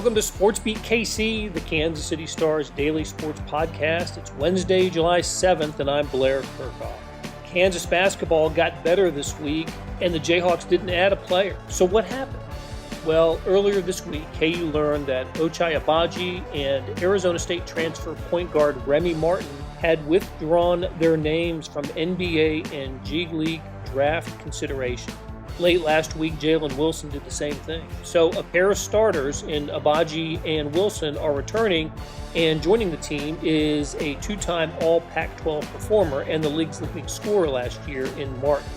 Welcome to SportsBeat KC, the Kansas City Star's daily sports podcast. It's Wednesday, July 7th, and I'm Blair Kirchhoff. Kansas basketball got better this week, and the Jayhawks didn't add a player. So what happened? Well, earlier this week, KU learned that Ochai Agbaji and Arizona State transfer point guard Remy Martin had withdrawn their names from NBA and G League draft consideration. Late last week, Jalen Wilson did the same thing. So a pair of starters in Agbaji and Wilson are returning, and joining the team is a two-time All-Pac-12 performer and the league's leading scorer last year in Martin.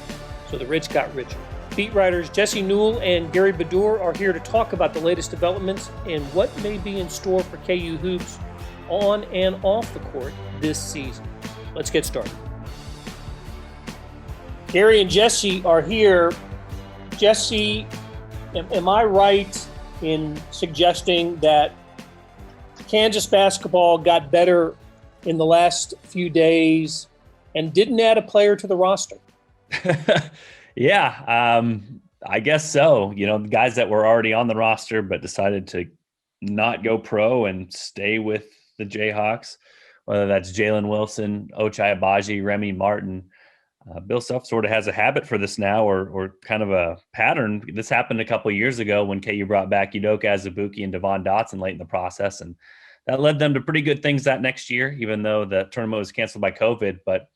So the rich got richer. Beat writers Jesse Newell and Gary Bedore are here to talk about the latest developments and what may be in store for KU hoops on and off the court this season. Let's get started. Gary and Jesse are here. Jesse, am I right in suggesting that Kansas basketball got better in the last few days and didn't add a player to the roster? Yeah, I guess so. You know, the guys that were already on the roster but decided to not go pro and stay with the Jayhawks, whether that's Jalen Wilson, Ochai Agbaji, Remy Martin. Bill Self sort of has a habit for this now, or kind of a pattern. This happened a couple of years ago when KU brought back Udoka Azubuike and Devon Dotson late in the process, and that led them to pretty good things that next year, even though the tournament was canceled by COVID. But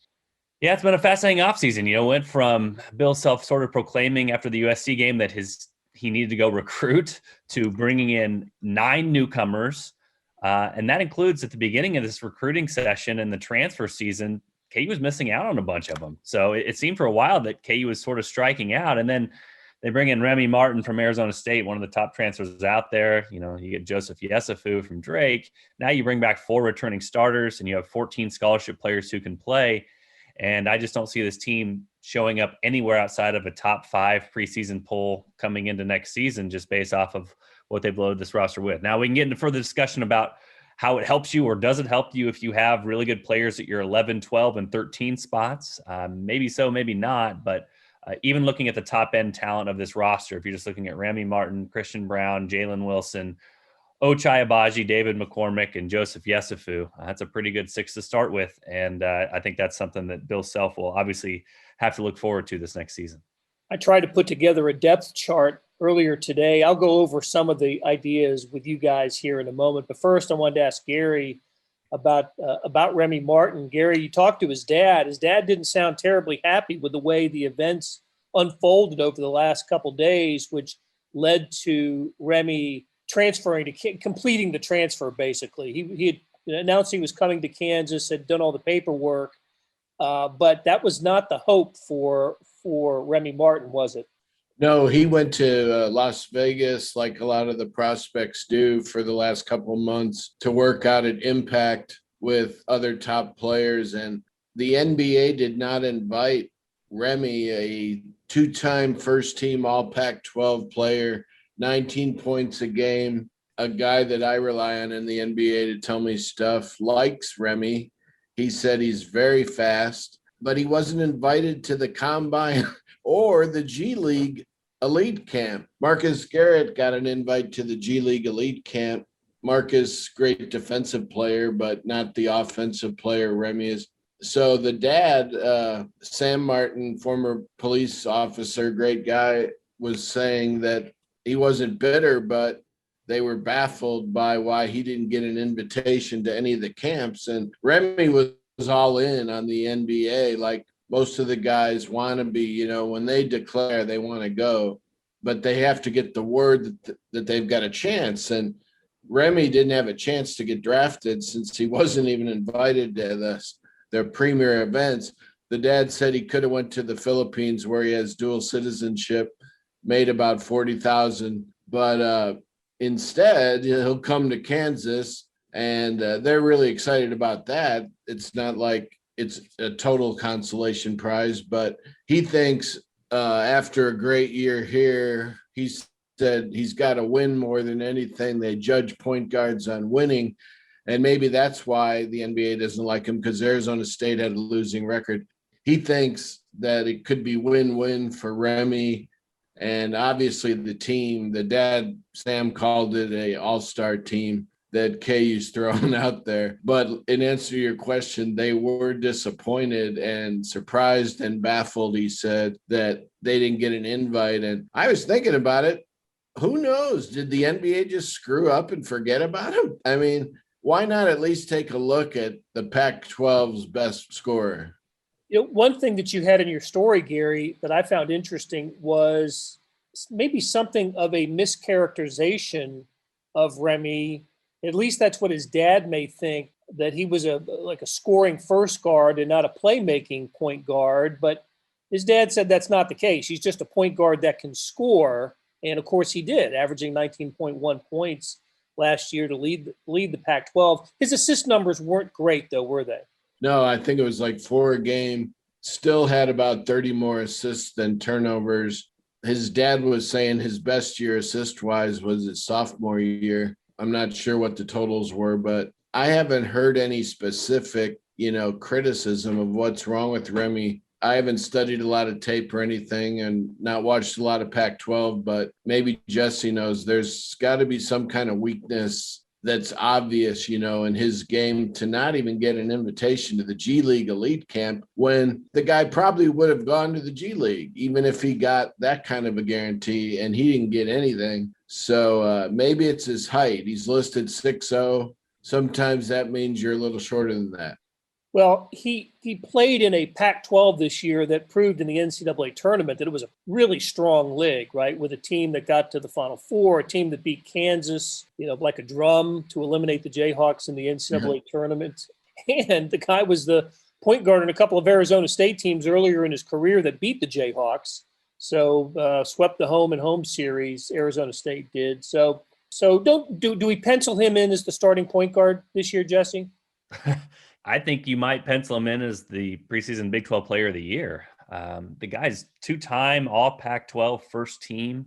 yeah, it's been a fascinating offseason. You know, went from Bill Self sort of proclaiming after the USC game that he needed to go recruit to bringing in 9 newcomers, and that includes at the beginning of this recruiting session and the transfer season, KU was missing out on a bunch of them. So it seemed for a while that KU was sort of striking out. And then they bring in Remy Martin from Arizona State, one of the top transfers out there. You know, you get Joseph Yesufu from Drake. Now you bring back 4 returning starters and you have 14 scholarship players who can play. And I just don't see this team showing up anywhere outside of a top 5 preseason poll coming into next season, just based off of what they've loaded this roster with. Now we can get into further discussion about how it helps you or doesn't help you if you have really good players at your 11, 12, and 13 spots. Maybe so, maybe not. But even looking at the top end talent of this roster, if you're just looking at Remy Martin, Christian Braun, Jalen Wilson, Ochai Agbaji, David McCormick, and Joseph Yesufu, that's a pretty good 6 to start with. And I think that's something that Bill Self will obviously have to look forward to this next season. I tried to put together a depth chart earlier today. I'll go over some of the ideas with you guys here in a moment. But first, I wanted to ask Gary about Remy Martin. Gary, you talked to his dad. His dad didn't sound terribly happy with the way the events unfolded over the last couple days, which led to Remy transferring to completing the transfer. Basically, he had announced he was coming to Kansas, had done all the paperwork, but that was not the hope for Remy Martin, was it? No, he went to Las Vegas like a lot of the prospects do for the last couple of months to work out an impact with other top players. And the NBA did not invite Remy, a 2-time first-team All-Pac-12 player, 19 points a game, a guy that I rely on in the NBA to tell me stuff, likes Remy. He said he's very fast, but he wasn't invited to the Combine or the G League Elite Camp. Marucs Garrett got an invite to the G League Elite Camp. Marcus, great defensive player, but not the offensive player Remy is. So the dad, Sam Martin, former police officer, great guy, was saying that he wasn't bitter, but they were baffled by why he didn't get an invitation to any of the camps. And Remy was all in on the NBA, like most of the guys want to be. You know, when they declare they want to go, but they have to get the word that they've got a chance. And Remy didn't have a chance to get drafted since he wasn't even invited to their premier events. The dad said he could have went to the Philippines where he has dual citizenship, made about $40,000, but instead he'll come to Kansas, and they're really excited about that. It's not like it's a total consolation prize, but he thinks after a great year here, he said he's got to win more than anything. They judge point guards on winning, and maybe that's why the NBA doesn't like him, because Arizona State had a losing record. He thinks that it could be win-win for Remy And obviously the team, the dad, Sam, called it a all-star team that KU's thrown out there. But in answer to your question, they were disappointed and surprised and baffled, he said, that they didn't get an invite. And I was thinking about it. Who knows? Did the NBA just screw up and forget about him? I mean, why not at least take a look at the Pac-12's best scorer? One thing that you had in your story, Gary, that I found interesting was maybe something of a mischaracterization of Remy. At least that's what his dad may think, that he was a scoring first guard and not a playmaking point guard. But his dad said that's not the case. He's just a point guard that can score. And of course he did, averaging 19.1 points last year to lead the Pac-12. His assist numbers weren't great, though, were they? No, I think it was like 4 a game. Still had about 30 more assists than turnovers. His dad was saying his best year assist-wise was his sophomore year. I'm not sure what the totals were, but I haven't heard any specific, criticism of what's wrong with Remy. I haven't studied a lot of tape or anything and not watched a lot of Pac-12, but maybe Jesse knows there's got to be some kind of weakness that's obvious, in his game to not even get an invitation to the G League elite camp when the guy probably would have gone to the G League, even if he got that kind of a guarantee, and he didn't get anything. So maybe it's his height. He's listed 6'0". Sometimes that means you're a little shorter than that. Well, he played in a Pac-12 this year that proved in the NCAA tournament that it was a really strong league, right, with a team that got to the Final Four, a team that beat Kansas, like a drum to eliminate the Jayhawks in the NCAA tournament. And the guy was the point guard in a couple of Arizona State teams earlier in his career that beat the Jayhawks. So swept the home series, Arizona State did. So do we pencil him in as the starting point guard this year, Jesse? I think you might pencil him in as the preseason Big 12 Player of the Year. The guy's 2-time All Pac-12 first team.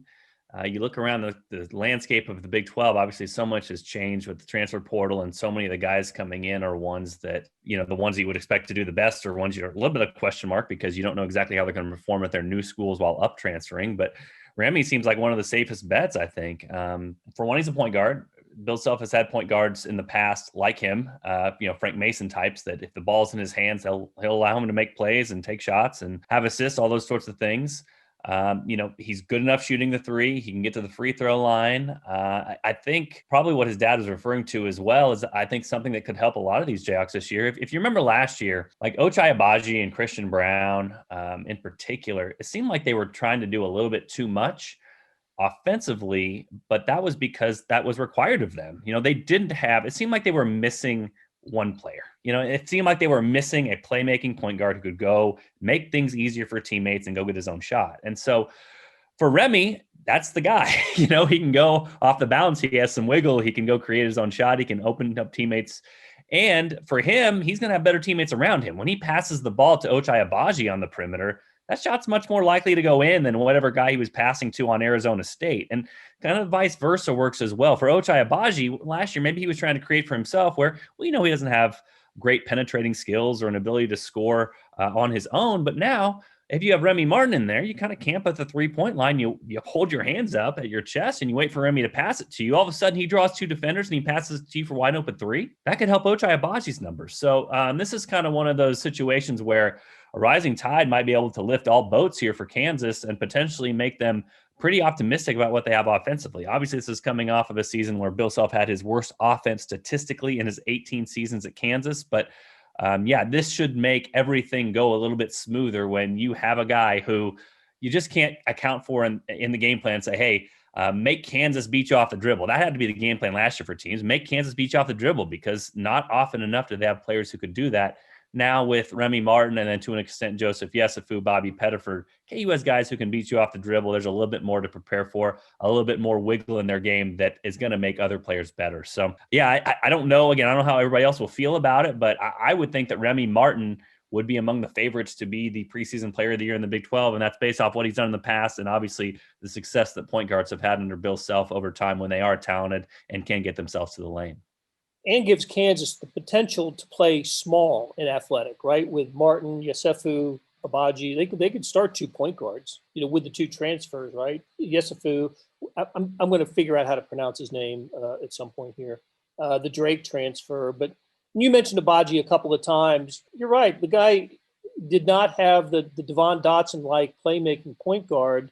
You look around the landscape of the Big 12, obviously so much has changed with the transfer portal, and so many of the guys coming in are ones that, the ones you would expect to do the best or ones you're a little bit of a question mark because you don't know exactly how they're going to perform at their new schools while up transferring. But Remy seems like one of the safest bets, I think. For one, he's a point guard. Bill Self has had point guards in the past like him, Frank Mason types that if the ball's in his hands, he'll allow him to make plays and take shots and have assists, all those sorts of things. He's good enough shooting the three. He can get to the free throw line. I think probably what his dad was referring to as well is I think something that could help a lot of these Jayhawks this year. If you remember last year, like Ochai Agbaji and Christian Brown in particular, it seemed like they were trying to do a little bit too much offensively, but that was because that was required of them. It seemed like they were missing one player. It seemed like they were missing a playmaking point guard who could go make things easier for teammates and go get his own shot. And so for Remy, that's the guy. He can go off the bounce. He has some wiggle. He can go create his own shot. He can open up teammates. And for him, he's going to have better teammates around him. When he passes the ball to Ochai Agbaji on the perimeter, that shot's much more likely to go in than whatever guy he was passing to on Arizona State. And kind of vice versa works as well. For Ochai Agbaji, last year, maybe he was trying to create for himself where, he doesn't have great penetrating skills or an ability to score on his own. But now, if you have Remy Martin in there, you kind of camp at the three-point line. You hold your hands up at your chest and you wait for Remy to pass it to you. All of a sudden, he draws 2 defenders and he passes it to you for wide open 3. That could help Ochai Agbaji's numbers. So this is kind of one of those situations where a rising tide might be able to lift all boats here for Kansas and potentially make them pretty optimistic about what they have offensively. Obviously, this is coming off of a season where Bill Self had his worst offense statistically in his 18 seasons at Kansas. But this should make everything go a little bit smoother when you have a guy who you just can't account for in the game plan and say, hey, make Kansas beat you off the dribble. That had to be the game plan last year for teams. Make Kansas beat you off the dribble because not often enough do they have players who could do that. Now with Remy Martin and then to an extent Joseph Yesufu, Bobby Pettiford, KU has guys who can beat you off the dribble. There's a little bit more to prepare for, a little bit more wiggle in their game that is going to make other players better. So, I don't know. Again, I don't know how everybody else will feel about it, but I would think that Remy Martin would be among the favorites to be the preseason player of the year in the Big 12, and that's based off what he's done in the past and obviously the success that point guards have had under Bill Self over time when they are talented and can get themselves to the lane. And gives Kansas the potential to play small and athletic, right? With Martin, Yesufu, Agbaji. They could start 2 point guards, with the 2 transfers, right? Yesufu, I'm going to figure out how to pronounce his name at some point here. The Drake transfer, but you mentioned Agbaji a couple of times. You're right. The guy did not have the Devon Dotson-like playmaking point guard,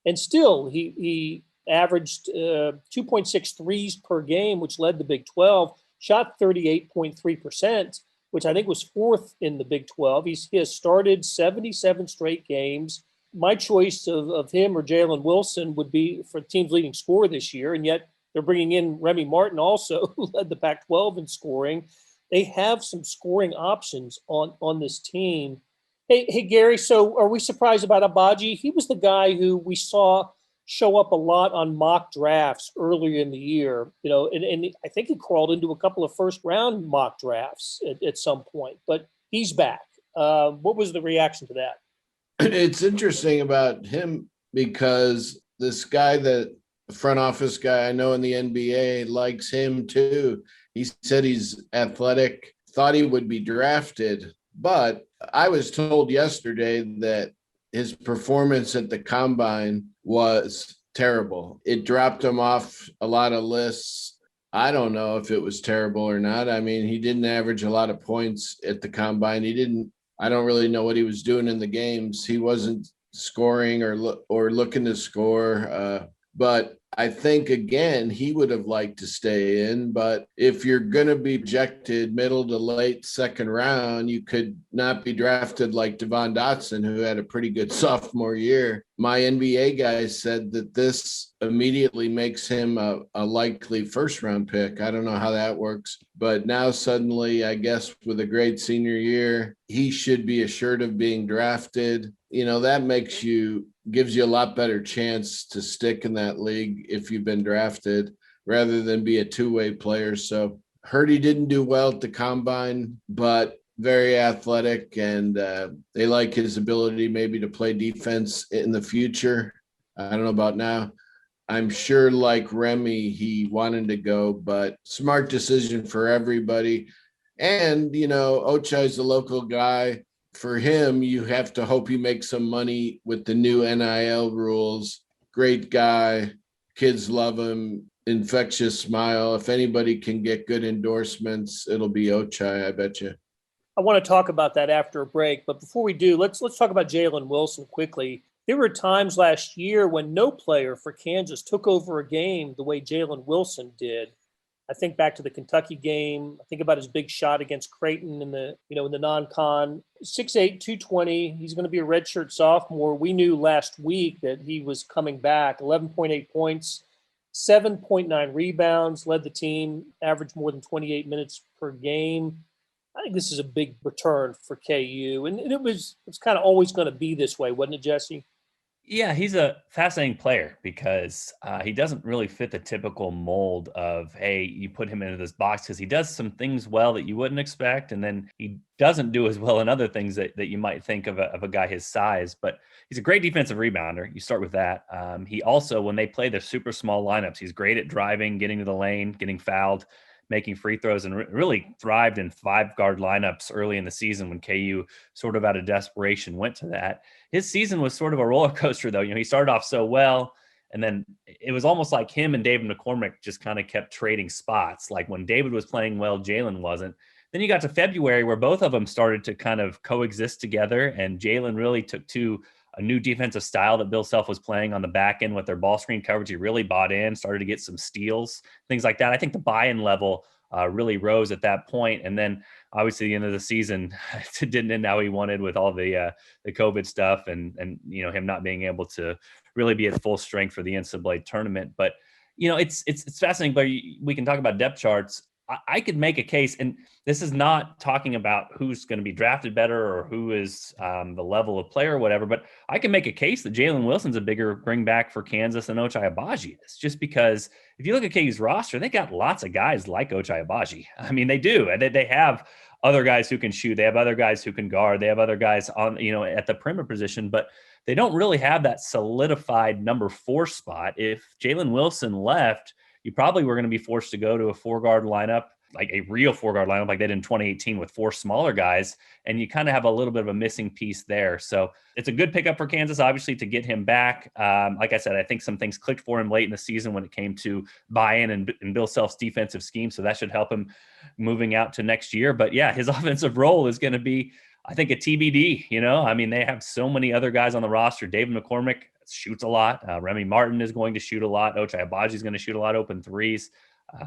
and still he averaged 2.6 threes per game, which led the Big 12, shot 38.3%, which I think was 4th in the Big 12. He has started 77 straight games. My choice of him or Jalen Wilson would be for the team's leading scorer this year, and yet they're bringing in Remy Martin also, who led the Pac-12 in scoring. They have some scoring options on this team. Hey, Gary, so are we surprised about Agbaji? He was the guy who we saw show up a lot on mock drafts earlier in the year, and I think he crawled into a couple of first-round mock drafts at some point, but he's back. What was the reaction to that? It's interesting about him because this guy, the front office guy I know in the NBA, likes him too. He said he's athletic, thought he would be drafted, but I was told yesterday that his performance at the combine was terrible. It dropped him off a lot of lists. I don't know if it was terrible or not. I mean, he didn't average a lot of points at the combine. I don't really know what he was doing in the games. He wasn't scoring or looking to score. But I think, again, he would have liked to stay in. But if you're going to be projected middle to late second round, you could not be drafted like Devon Dotson, who had a pretty good sophomore year. My NBA guys said that this immediately makes him a likely first-round pick. I don't know how that works. But now suddenly, I guess with a great senior year, he should be assured of being drafted. That gives you a lot better chance to stick in that league if you've been drafted rather than be a two-way player. So heard he didn't do well at the combine, but very athletic, and they like his ability maybe to play defense in the future. I don't know about now. I'm sure like Remy, he wanted to go, but smart decision for everybody. And, Ochai's a local guy. For him, you have to hope he makes some money with the new NIL rules. Great guy. Kids love him. Infectious smile. If anybody can get good endorsements, it'll be Ochai, I bet you. I want to talk about that after a break, but before we do, let's talk about Jalen Wilson quickly. There were times last year when no player for Kansas took over a game the way Jalen Wilson did. I think back to the Kentucky game. I think about his big shot against Creighton in the non-con. 6'8", 220. He's going to be a redshirt sophomore. We knew last week that he was coming back. 11.8 points, 7.9 rebounds, led the team, averaged more than 28 minutes per game. I think this is a big return for KU. And it's kind of always going to be this way, wasn't it, Jesse? Yeah, he's a fascinating player because he doesn't really fit the typical mold of, hey, you put him into this box, because he does some things well that you wouldn't expect, and then he doesn't do as well in other things that you might think of a guy his size. But he's a great defensive rebounder. You start with that. He also, when they play their super small lineups, he's great at driving, getting to the lane, getting fouled, making free throws, and really thrived in 5-guard lineups early in the season when KU sort of out of desperation went to that. His season was sort of a roller coaster, though. He started off so well, and then it was almost like him and David McCormick just kind of kept trading spots. Like when David was playing well, Jalen wasn't. Then you got to February where both of them started to kind of coexist together, and Jalen really took to a new defensive style that Bill Self was playing on the back end with their ball screen coverage. He really bought in, started to get some steals, things like that. I think the buy-in level really rose at that point. And then obviously the end of the season didn't end how he wanted with all the COVID stuff and him not being able to really be at full strength for the NCAA tournament. But, it's fascinating, but we can talk about depth charts. I could make a case, and this is not talking about who's going to be drafted better or who is the level of player or whatever, but I can make a case that Jalen Wilson's a bigger bring back for Kansas than Ochai Agbaji is, just because if you look at KU's roster, they got lots of guys like Ochai Agbaji. I mean, they do. They have other guys who can shoot. They have other guys who can guard. They have other guys on, at the perimeter position, but they don't really have that solidified number 4 spot. If Jalen Wilson left, you probably were going to be forced to go to a 4-guard lineup. like a real 4-guard lineup like they did in 2018 with 4 smaller guys. And you kind of have a little bit of a missing piece there. So it's a good pickup for Kansas, obviously, to get him back. Like I said, I think some things clicked for him late in the season when it came to buy-in and Bill Self's defensive scheme. So that should help him moving out to next year. But yeah, his offensive role is going to be, I think, a TBD. I mean, they have so many other guys on the roster. David McCormick shoots a lot. Remy Martin is going to shoot a lot. Ochai Agbaji is going to shoot a lot open threes.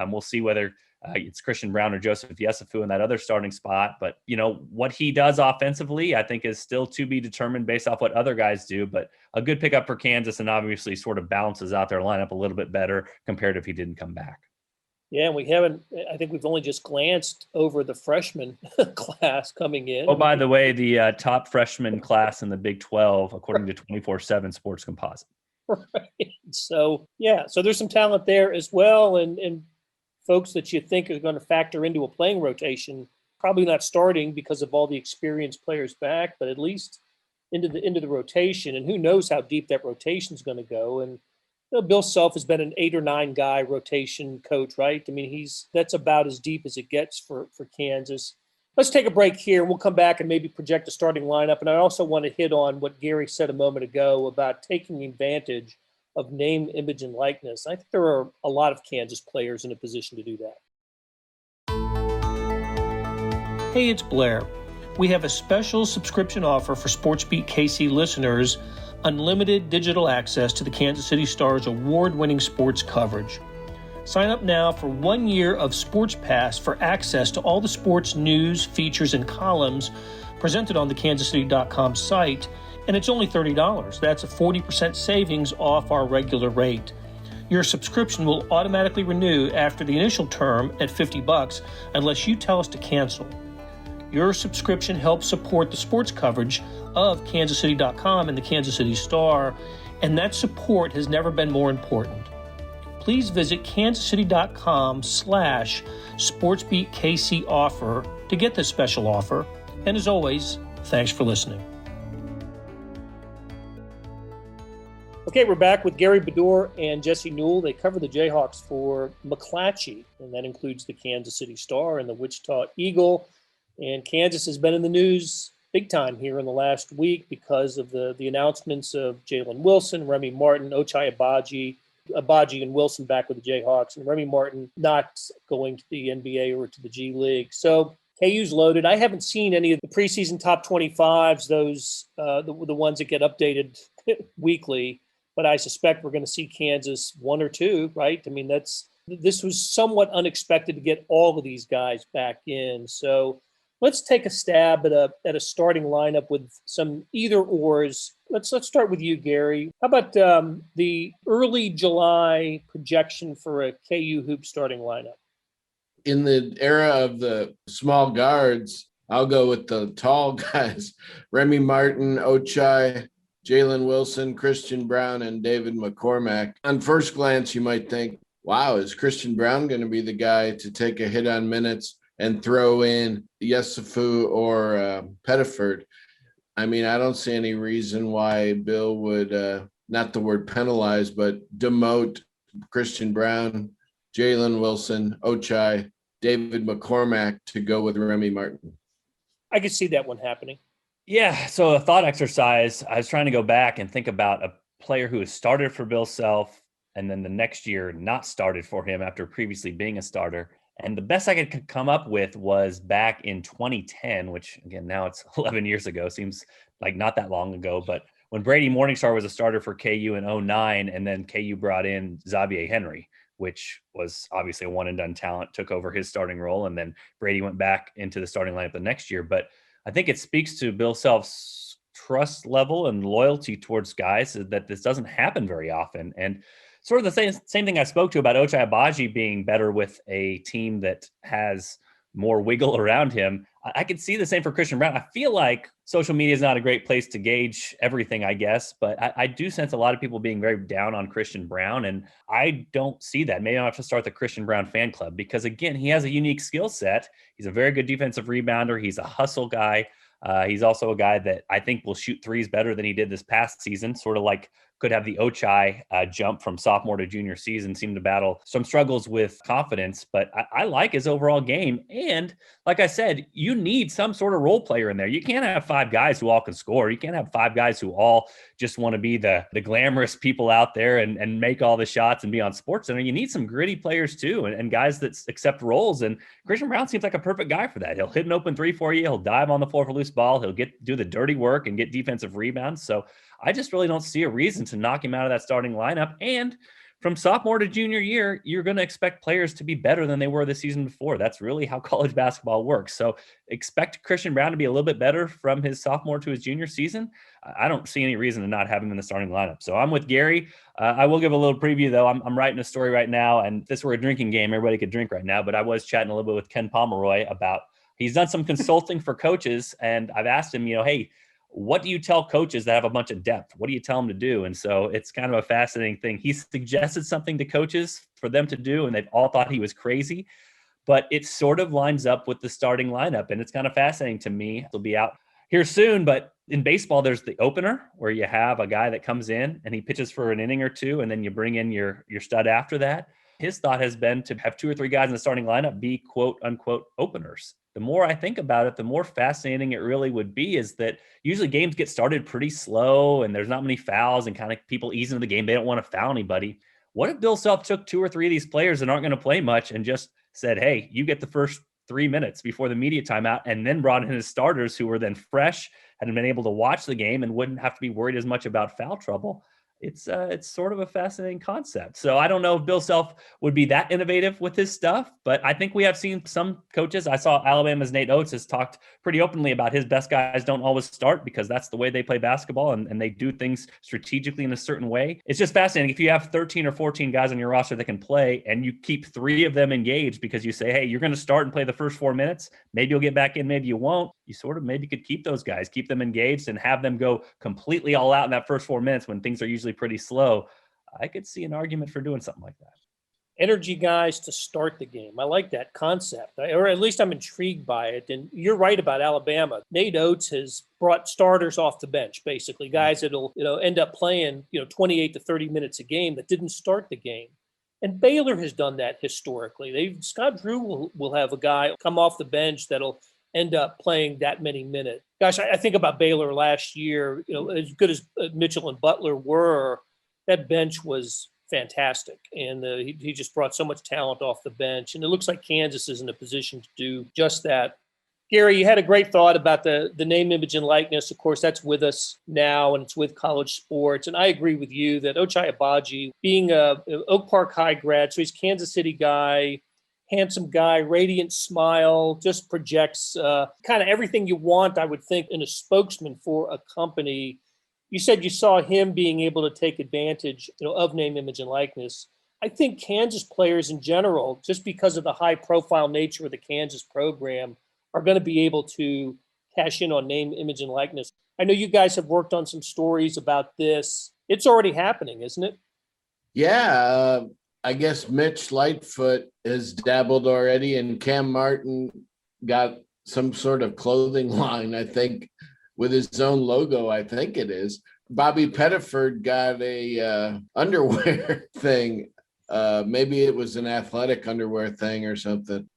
We'll see whether it's Christian Braun or Joseph Yesufu in that other starting spot. But, what he does offensively, I think, is still to be determined based off what other guys do. But a good pickup for Kansas, and obviously sort of balances out their lineup a little bit better compared if he didn't come back. Yeah, and I think we've only just glanced over the freshman class coming in. Oh, by the way, the top freshman class in the Big 12, according to 24/7 Sports Composite. Right. So there's some talent there as well. And folks that you think are going to factor into a playing rotation, probably not starting because of all the experienced players back, but at least into the rotation. And who knows how deep that rotation is going to go. And Bill Self has been an 8 or 9 guy rotation coach, right? I mean, that's about as deep as it gets for Kansas. Let's take a break here. We'll come back and maybe project the starting lineup. And I also want to hit on what Gary said a moment ago about taking advantage of name, image, and likeness. I think there are a lot of Kansas players in a position to do that. Hey, it's Blair. We have a special subscription offer for SportsBeat KC listeners, unlimited digital access to the Kansas City Star's award-winning sports coverage. Sign up now for 1 year of Sports Pass for access to all the sports news, features, and columns presented on the kansascity.com site, and it's only $30. That's a 40% savings off our regular rate. Your subscription will automatically renew after the initial term at $50 unless you tell us to cancel. Your subscription helps support the sports coverage of kansascity.com and the Kansas City Star, and that support has never been more important. Please visit kansascity.com/SportsBeatKC offer to get this special offer. And as always, thanks for listening. Okay, we're back with Gary Bedore and Jesse Newell. They cover the Jayhawks for McClatchy, and that includes the Kansas City Star and the Wichita Eagle. And Kansas has been in the news big time here in the last week because of the announcements of Jalen Wilson, Remy Martin, Ochai Agbaji and Wilson back with the Jayhawks, and Remy Martin not going to the NBA or to the G League. So KU's loaded. I haven't seen any of the preseason top 25s, those the ones that get updated weekly, but I suspect we're going to see Kansas 1 or 2, right? I mean, this was somewhat unexpected to get all of these guys back in. So let's take a stab at a starting lineup with some either-ors. Let's start with you, Gary. How about the early July projection for a KU hoop starting lineup? In the era of the small guards, I'll go with the tall guys: Remy Martin, Ochai, Jalen Wilson, Christian Braun, and David McCormack. On first glance, you might think, wow, is Christian Braun going to be the guy to take a hit on minutes and throw in Yesufu or Pettiford? I mean, I don't see any reason why Bill would, not the word penalize, but demote Christian Braun, Jalen Wilson, Ochai, David McCormack to go with Remy Martin. I could see that one happening. Yeah, so a thought exercise, I was trying to go back and think about a player who has started for Bill Self and then the next year not started for him after previously being a starter. And the best I could come up with was back in 2010, which, again, now it's 11 years ago, seems like not that long ago. But when Brady Morningstar was a starter for KU in 2009, and then KU brought in Xavier Henry, which was obviously a one-and-done talent, took over his starting role, and then Brady went back into the starting lineup the next year. But I think it speaks to Bill Self's trust level and loyalty towards guys that this doesn't happen very often. And sort of the same thing I spoke to about Ochai Agbaji being better with a team that has more wiggle around him. I could see the same for Christian Braun. I feel like social media is not a great place to gauge everything, I guess, but I do sense a lot of people being very down on Christian Braun, and I don't see that. Maybe I'll have to start the Christian Braun fan club because, again, he has a unique skill set. He's a very good defensive rebounder. He's a hustle guy. He's also a guy that I think will shoot threes better than he did this past season, sort of like could have the Ochai jump from sophomore to junior season, seemed to battle some struggles with confidence, but I like his overall game. And like I said, you need some sort of role player in there. You can't have 5 guys who all can score. You can't have 5 guys who all just want to be the glamorous people out there and make all the shots and be on SportsCenter. You need some gritty players too, and guys that accept roles. And Christian Braun seems like a perfect guy for that. He'll hit an open 3 for you. He'll dive on the floor for loose ball. He'll do the dirty work and get defensive rebounds. So I just really don't see a reason to knock him out of that starting lineup. And from sophomore to junior year, you're going to expect players to be better than they were the season before. That's really how college basketball works. So expect Christian Braun to be a little bit better from his sophomore to his junior season. I don't see any reason to not have him in the starting lineup. So I'm with Gary. I will give a little preview, though. I'm writing a story right now, and if this were a drinking game, everybody could drink right now. But I was chatting a little bit with Ken Pomeroy about he's done some consulting for coaches, and I've asked him, hey, what do you tell coaches that have a bunch of depth? What do you tell them to do? And so it's kind of a fascinating thing. He suggested something to coaches for them to do, and they've all thought he was crazy, but it sort of lines up with the starting lineup. And it's kind of fascinating to me. It'll be out here soon, but in baseball, there's the opener where you have a guy that comes in and he pitches for an inning or two, and then you bring in your stud after that. His thought has been to have 2 or 3 guys in the starting lineup be quote unquote openers. The more I think about it, the more fascinating it really would be is that usually games get started pretty slow and there's not many fouls and kind of people ease into the game. They don't want to foul anybody. What if Bill Self took 2 or 3 of these players that aren't going to play much and just said, hey, you get the first 3 minutes before the media timeout, and then brought in his starters who were then fresh, hadn't been able to watch the game, and wouldn't have to be worried as much about foul trouble? It's sort of a fascinating concept. So I don't know if Bill Self would be that innovative with his stuff, but I think we have seen some coaches. I saw Alabama's Nate Oates has talked pretty openly about his best guys don't always start because that's the way they play basketball, and they do things strategically in a certain way. It's just fascinating. If you have 13 or 14 guys on your roster that can play and you keep 3 of them engaged because you say, hey, you're going to start and play the first 4 minutes, maybe you'll get back in, maybe you won't. You sort of maybe could keep those guys, keep them engaged and have them go completely all out in that first 4 minutes when things are usually pretty slow. I could see an argument for doing something like that. Energy guys to start the game. I like that concept, or at least I'm intrigued by it. And you're right about Alabama. Nate Oates has brought starters off the bench, basically guys that'll end up playing 28 to 30 minutes a game that didn't start the game. And Baylor has done that historically. Scott Drew will have a guy come off the bench that'll end up playing that many minutes. Gosh, I think about Baylor last year. As good as Mitchell and Butler were, that bench was fantastic, and he just brought so much talent off the bench. And it looks like Kansas is in a position to do just that. Gary, you had a great thought about the name, image, and likeness. Of course, that's with us now, and it's with college sports. And I agree with you that Ochai Agbaji, being a Oak Park High grad, so he's a Kansas City guy, handsome guy, radiant smile, just projects kind of everything you want, I would think, in a spokesman for a company. You said you saw him being able to take advantage of name, image, and likeness. I think Kansas players in general, just because of the high-profile nature of the Kansas program, are going to be able to cash in on name, image, and likeness. I know you guys have worked on some stories about this. It's already happening, isn't it? Yeah, I guess Mitch Lightfoot has dabbled already, and Cam Martin got some sort of clothing line, I think, with his own logo, I think it is. Bobby Pettiford got a underwear thing. Maybe it was an athletic underwear thing or something.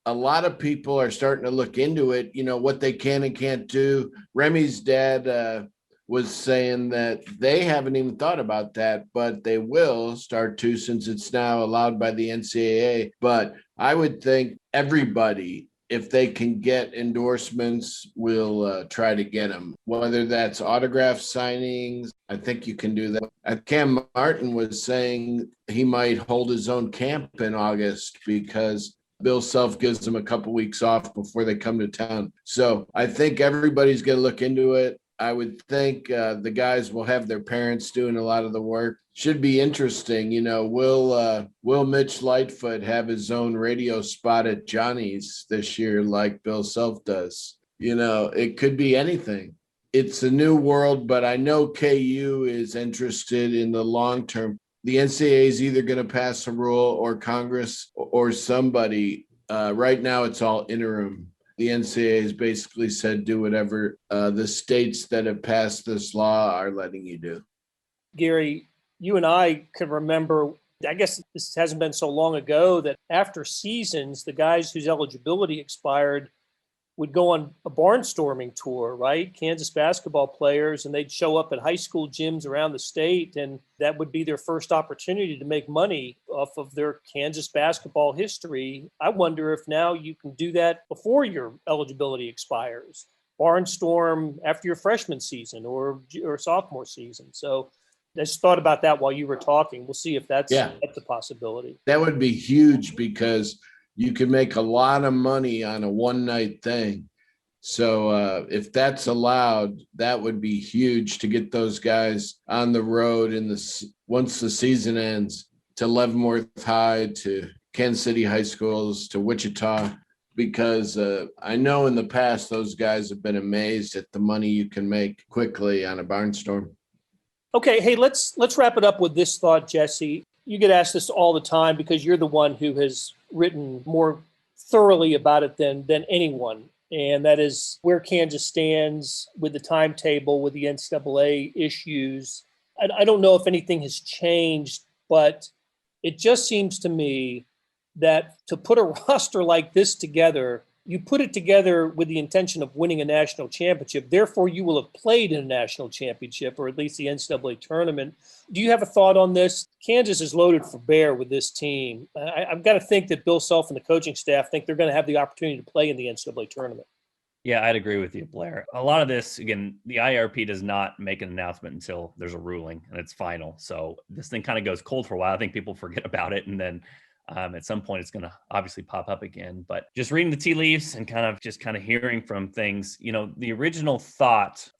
A lot of people are starting to look into it, what they can and can't do. Remy's dad was saying that they haven't even thought about that, but they will start to, since it's now allowed by the NCAA. But I would think everybody, if they can get endorsements, will try to get them, whether that's autograph signings. I think you can do that. Cam Martin was saying he might hold his own camp in August because Bill Self gives them a couple weeks off before they come to town. So I think everybody's going to look into it. I would think the guys will have their parents doing a lot of the work. Should be interesting. Will Mitch Lightfoot have his own radio spot at Johnny's this year like Bill Self does? It could be anything. It's a new world, but I know KU is interested in the long term. The NCAA is either going to pass a rule or Congress or somebody. Right now, it's all interim. The NCAA has basically said do whatever the states that have passed this law are letting you do. Gary, you and I can remember, I guess this hasn't been so long ago, that after seasons, the guys whose eligibility expired would go on a barnstorming tour, right? Kansas basketball players, and they'd show up at high school gyms around the state, and that would be their first opportunity to make money off of their Kansas basketball history. I wonder if now you can do that before your eligibility expires. Barnstorm after your freshman season or sophomore season. So I just thought about that while you were talking. We'll see if that's a possibility. That would be huge because you could make a lot of money on a one-night thing. So if that's allowed, that would be huge to get those guys on the road once the season ends, to Leavenworth High, to Kansas City high schools, to Wichita, because I know in the past those guys have been amazed at the money you can make quickly on a barnstorm. Okay, hey, let's wrap it up with this thought, Jesse. You get asked this all the time because you're the one who has written more thoroughly about it than anyone. And that is where Kansas stands with the timetable, with the NCAA issues. I don't know if anything has changed, but it just seems to me that to put a roster like this together, you put it together with the intention of winning a national championship. Therefore, you will have played in a national championship, or at least the NCAA tournament. Do you have a thought on this? Kansas is loaded for bear with this team. I've got to think that Bill Self and the coaching staff think they're going to have the opportunity to play in the NCAA tournament. Yeah, I'd agree with you, Blair. A lot of this, again, the IRP does not make an announcement until there's a ruling and it's final. So this thing kind of goes cold for a while. I think people forget about it, and then at some point, it's going to obviously pop up again. But just reading the tea leaves and kind of hearing from things, the original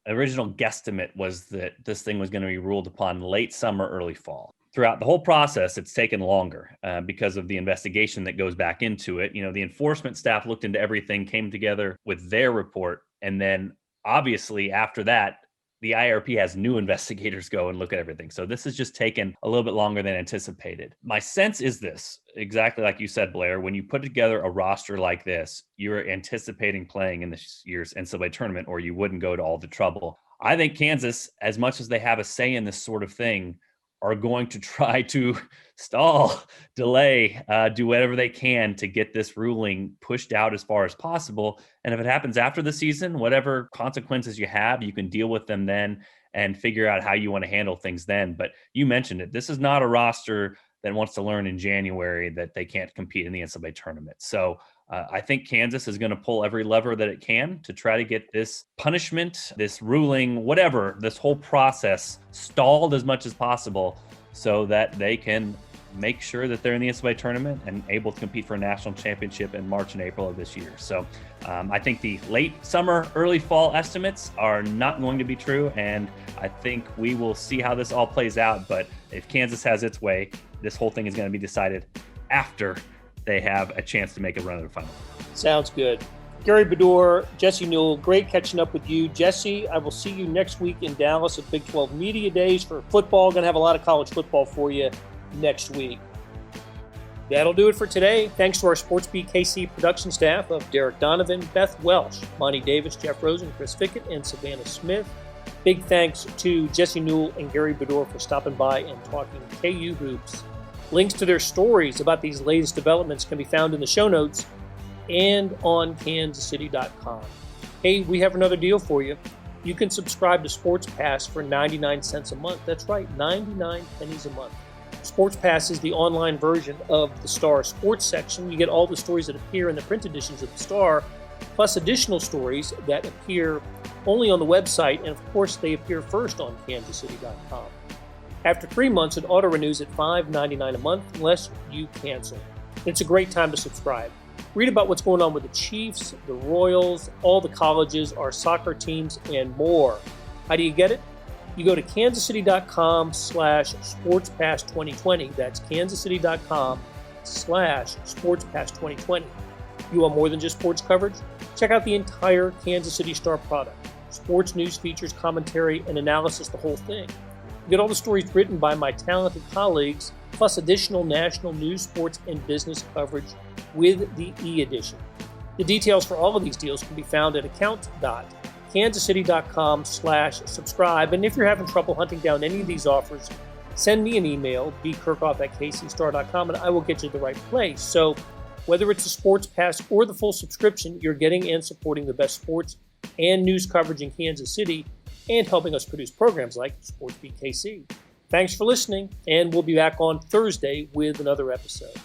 guesstimate was that this thing was going to be ruled upon late summer, early fall. Throughout the whole process, it's taken longer because of the investigation that goes back into it. The enforcement staff looked into everything, came together with their report, and then obviously after that, the IRP has new investigators go and look at everything. So this has just taken a little bit longer than anticipated. My sense is this, exactly like you said, Blair, when you put together a roster like this, you're anticipating playing in this year's NCAA tournament, or you wouldn't go to all the trouble. I think Kansas, as much as they have a say in this sort of thing, are going to try to stall, delay, do whatever they can to get this ruling pushed out as far as possible. And if it happens after the season, whatever consequences you have, you can deal with them then and figure out how you want to handle things then. But you mentioned it. This is not a roster that wants to learn in January that they can't compete in the NCAA tournament. So I think Kansas is going to pull every lever that it can to try to get this punishment, this ruling, whatever, this whole process stalled as much as possible so that they can make sure that they're in the NCAA tournament and able to compete for a national championship in March and April of this year. So I think the late summer, early fall estimates are not going to be true. And I think we will see how this all plays out. But if Kansas has its way, this whole thing is going to be decided after they have a chance to make a run at the final. Sounds good. Gary Bedore, Jesse Newell, great catching up with you. Jesse, I will see you next week in Dallas at Big 12 Media Days for football. Going to have a lot of college football for you next week. That'll do it for today. Thanks to our SportsBeat KC production staff of Derek Donovan, Beth Welsh, Monty Davis, Jeff Rosen, Chris Fickett, and Savannah Smith. Big thanks to Jesse Newell and Gary Bedore for stopping by and talking KU hoops. Links to their stories about these latest developments can be found in the show notes and on kansascity.com. Hey, we have another deal for you. You can subscribe to Sports Pass for 99 cents a month. That's right, 99 pennies a month. Sports Pass is the online version of the Star Sports section. You get all the stories that appear in the print editions of the Star, plus additional stories that appear only on the website, and of course they appear first on kansascity.com. After 3 months, it auto-renews at $5.99 a month unless you cancel. It's a great time to subscribe. Read about what's going on with the Chiefs, the Royals, all the colleges, our soccer teams, and more. How do you get it? You go to kansascity.com/sportspass2020. That's kansascity.com/sportspass2020. You want more than just sports coverage? Check out the entire Kansas City Star product. Sports news, features, commentary, and analysis, the whole thing. You get all the stories written by my talented colleagues, plus additional national news, sports, and business coverage with the e-edition. The details for all of these deals can be found at account.kansascity.com. kansascity.com/subscribe. And if you're having trouble hunting down any of these offers, send me an email, bkirkhoff@kcstar.com, and I will get you the right place. So whether it's a sports pass or the full subscription, you're getting and supporting the best sports and news coverage in Kansas City and helping us produce programs like SportsBeat KC. Thanks for listening, and we'll be back on Thursday with another episode.